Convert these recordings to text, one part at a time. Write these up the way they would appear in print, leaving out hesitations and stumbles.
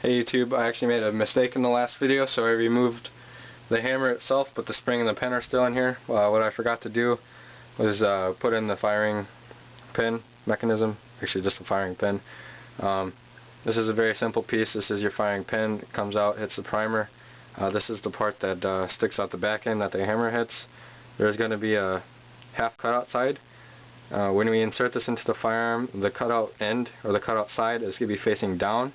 Hey YouTube, I actually made a mistake in the last video, so I removed the hammer itself, but the spring and the pin are still in here. What I forgot to do was put in the firing pin mechanism, actually just the firing pin. This is a very simple piece. This is your firing pin. It comes out, hits the primer. This is the part that sticks out the back end that the hammer hits. There's going to be a half cutout side. When we insert this into the firearm, the cutout end, or the cutout side, is going to be facing down.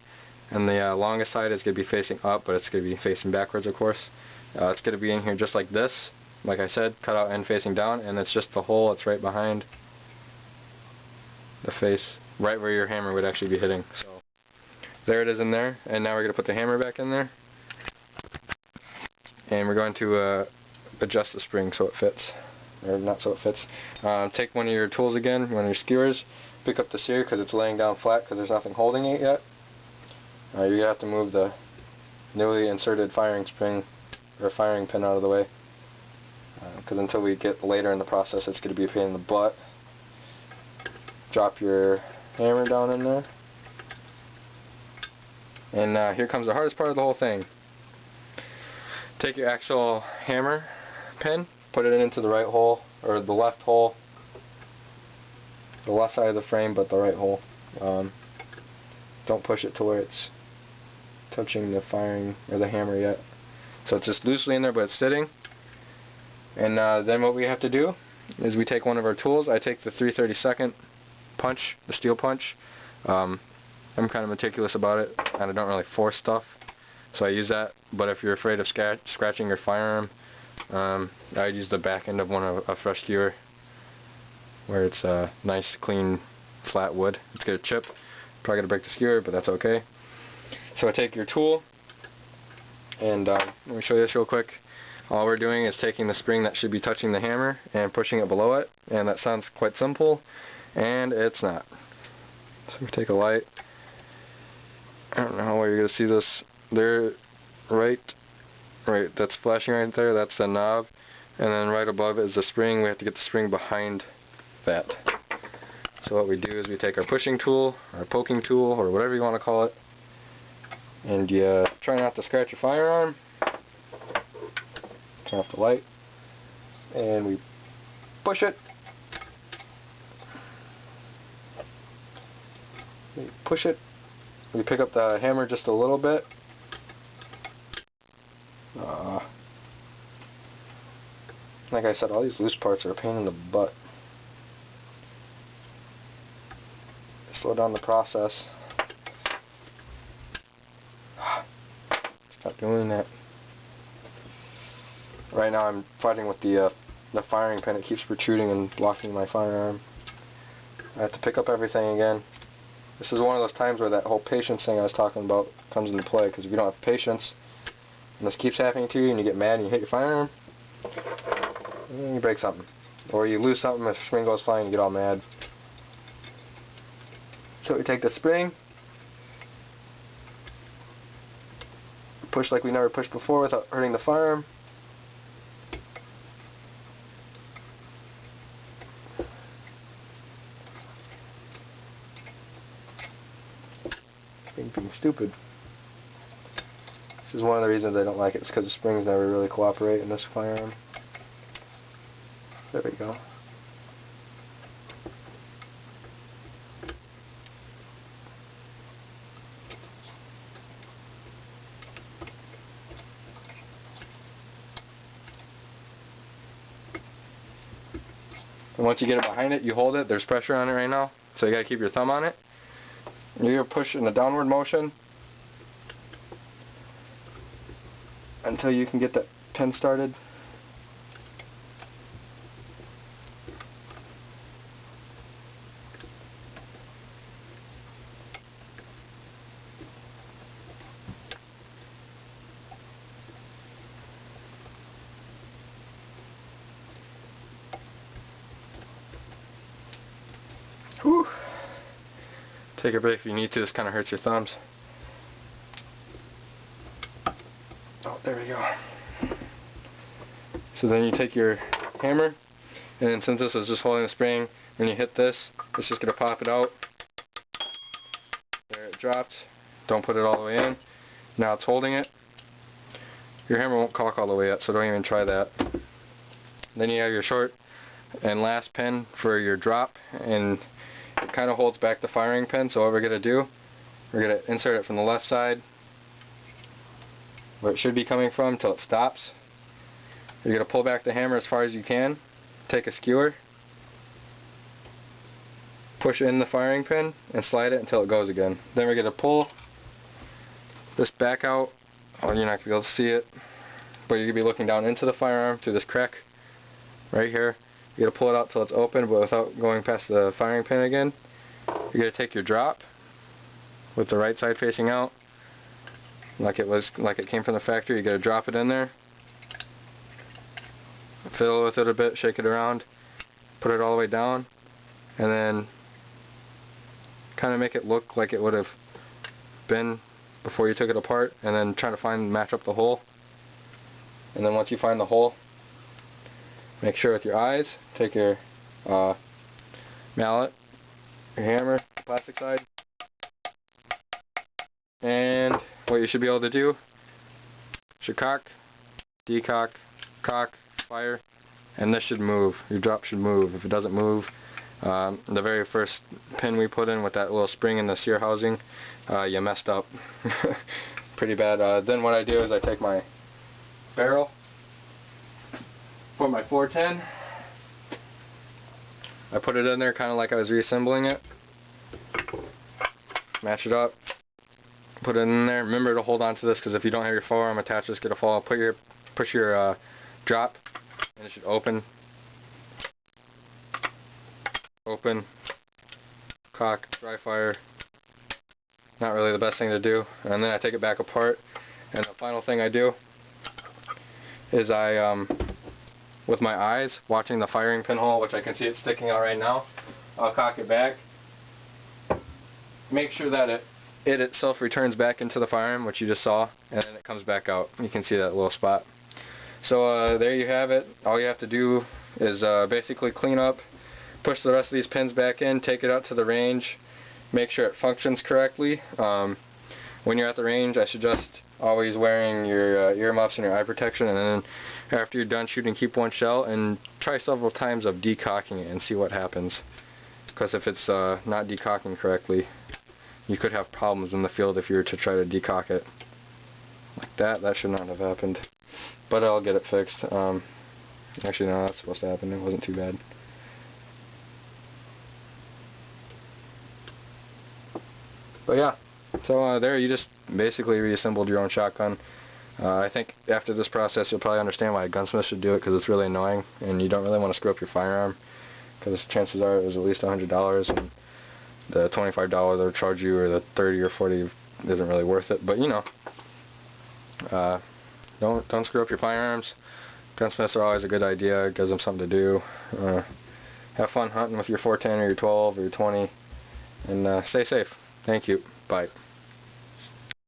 And the longest side is going to be facing up, but it's going to be facing backwards, of course. It's going to be in here just like this. Like I said, cutout end facing down, and it's just the hole. It's right behind the face, right where your hammer would actually be hitting. So there it is in there, and now we're going to put the hammer back in there. And we're going to adjust the spring so it fits. Or not so it fits. Take one of your tools again, one of your skewers, pick up the sear because it's laying down flat because there's nothing holding it yet. You're going to have to move the newly inserted firing spring or firing pin out of the way, because until we get later in the process it's going to be a pain in the butt. Drop your hammer down in there, and here comes the hardest part of the whole thing. Take your actual hammer pin, put it into the right hole, or the left hole, the left side of the frame, but the right hole. Don't push it to where it's touching the firing or the hammer yet. So it's just loosely in there, but it's sitting. And then what we have to do is we take one of our tools. I take the 3/32 punch, the steel punch. I'm kind of meticulous about it, and I don't really force stuff, so I use that. But if you're afraid of scratching your firearm, I'd use the back end of a fresh skewer, where it's nice, clean, flat wood. It's gonna chip. Probably gonna break the skewer, but that's okay. So I take your tool, and let me show you this real quick. All we're doing is taking the spring that should be touching the hammer and pushing it below it, and that sounds quite simple, and it's not. So we take a light. I don't know how well you're gonna see this. There, right, that's flashing right there. That's the knob, and then right above it is the spring. We have to get the spring behind that. So what we do is we take our pushing tool, our poking tool, or whatever you want to call it, and you try not to scratch your firearm. Turn off the light, and we push it. We push it. We pick up the hammer just a little bit. Like I said, all these loose parts are a pain in the butt. Slow down the process. Stop doing that. Right now I'm fighting with the firing pin. It keeps protruding and blocking my firearm. I have to pick up everything again. This is one of those times where that whole patience thing I was talking about comes into play, because if you don't have patience and this keeps happening to you and you get mad and you hit your firearm, you break something. Or you lose something, if the spring goes flying, you get all mad. So we take the spring, push like we never pushed before without hurting the firearm. Being stupid. This is one of the reasons I don't like it. It's because the springs never really cooperate in this firearm. There we go. And once you get it behind it, you hold it. There's pressure on it right now, so you gotta keep your thumb on it. You're gonna push in a downward motion until you can get that pin started. Whew. Take a break if you need to. This kind of hurts your thumbs. Oh, there we go. So then you take your hammer, and then since this is just holding the spring, when you hit this, it's just going to pop it out. There, it dropped. Don't put it all the way in. Now it's holding it. Your hammer won't caulk all the way up, so don't even try that. Then you have your short and last pin for your drop, and it kind of holds back the firing pin. So what we're going to do, we're going to insert it from the left side where it should be coming from until it stops. You're going to pull back the hammer as far as you can, take a skewer, push in the firing pin and slide it until it goes again. Then we're going to pull this back out. Oh, you're not going to be able to see it, but you're going to be looking down into the firearm through this crack right here. You're going to pull it out till it's open, but without going past the firing pin again. You're going to take your drop with the right side facing out, like it came from the factory. You're going to drop it in there, fiddle with it a bit, shake it around, put it all the way down, and then kind of make it look like it would have been before you took it apart, and then try to match up the hole. And then once you find the hole, make sure with your eyes, take your mallet, your hammer, plastic side, and what you should be able to do, should cock, decock, cock, fire, and this should move. Your drop should move. If it doesn't move, the very first pin we put in with that little spring in the sear housing, you messed up pretty bad. Then what I do is I take my barrel for my 410, I put it in there kind of like I was reassembling it, match it up, put it in there. Remember to hold on to this, because if you don't have your forearm attached, it's going to fall. Push your drop, and it should open, cock, dry fire. Not really the best thing to do. And then I take it back apart, and the final thing I do is I, with my eyes, watching the firing pinhole, which I can see it sticking out right now, I'll cock it back, make sure that it itself returns back into the firearm, which you just saw, and then it comes back out. You can see that little spot. So there you have it. All you have to do is basically clean up, push the rest of these pins back in, take it out to the range, make sure it functions correctly. When you're at the range, I suggest always wearing your earmuffs and your eye protection, and then after you're done shooting, keep one shell and try several times of decocking it and see what happens. Because if it's not decocking correctly, you could have problems in the field if you were to try to decock it like that. That should not have happened, but I'll get it fixed. Actually, no, that's supposed to happen. It wasn't too bad. But yeah, so there you just basically reassembled your own shotgun. I think after this process you'll probably understand why a gunsmith should do it, because it's really annoying and you don't really want to screw up your firearm, because chances are it was at least $100, and the $25 they'll charge you, or the $30 or $40 isn't really worth it. But you know, don't screw up your firearms. Gunsmiths are always a good idea. It gives them something to do. Have fun hunting with your 410 or your 12 or your 20, and stay safe. Thank you. Bye.